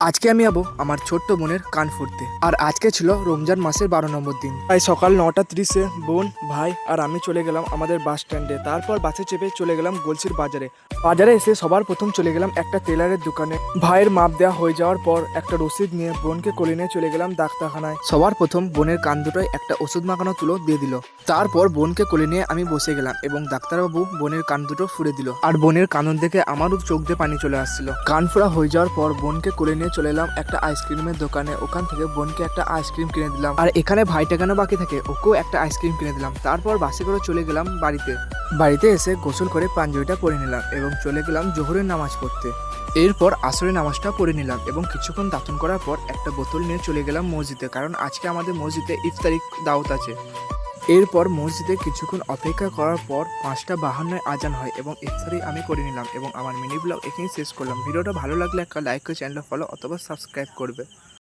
আজকে আমি যাবো আমার ছোট্ট বোনের কান ফুটতে। আর আজকে ছিল রমজান মাসের 12 নম্বর দিন। তাই সকাল 9:30-এ বোন, ভাই আর আমি চলে গেলাম আমাদের বাস স্ট্যান্ডে। তারপর বাসে চেপে চলে গেলাম গলসির বাজারে। বাজারে এসে সবার প্রথম চলে গেলাম একটা টেলারের দোকানে। ভাইয়ের মাপ দেওয়া হয়ে যাওয়ার পর একটা রসিদ নিয়ে বোনকে কোলে নিয়ে চলে গেলাম ডাক্তারখানায়। সবার প্রথম বোনের কান দুটোয় একটা ওষুধ মাখানো তুলো দিয়ে দিল। তারপর বোনকে কোলে নিয়ে আমি বসে গেলাম এবং ডাক্তারবাবু বোনের কান দুটো ফুঁড়ে দিল। আর বোনের কানন দেখে আমারও চোখ দিয়ে পানি চলে আসছিল। কান ফোড়া হয়ে যাওয়ার পর বোনকে কোলে নিয়ে চলে এলাম একটা আইসক্রিমের দোকানে। ওখান থেকে বোনকে একটা আইসক্রিম কিনে দিলাম। আর এখানে ভাইটা কেন বাকি থাকে, ওকেও একটা আইসক্রিম কিনে দিলাম। তারপর বাসে করে চলে গেলাম বাড়িতে এসে গোসল করে পাঞ্জাবিটা পরে নিলাম এবং চলে গেলাম জোহরের নামাজ পড়তে। এরপর আসরের নামাজটা পড়ে নিলাম এবং কিছুক্ষণ দাতন করার পর একটা বোতল নিয়ে চলে গেলাম মসজিদে, কারণ আজকে আমাদের মসজিদে ইফতারি দাওয়াত আছে। এরপর মসজিদে কিছুক্ষণ অপেক্ষা করার পর 5:52 আজান হয় এবং ইফতারি আমি করে নিলাম এবং আমার মিনি ব্লগ এখানেই শেষ করলাম। ভিডিওটা ভালো লাগলে একটা লাইক করে চ্যানেলটা ফলো অথবা সাবস্ক্রাইব করবে।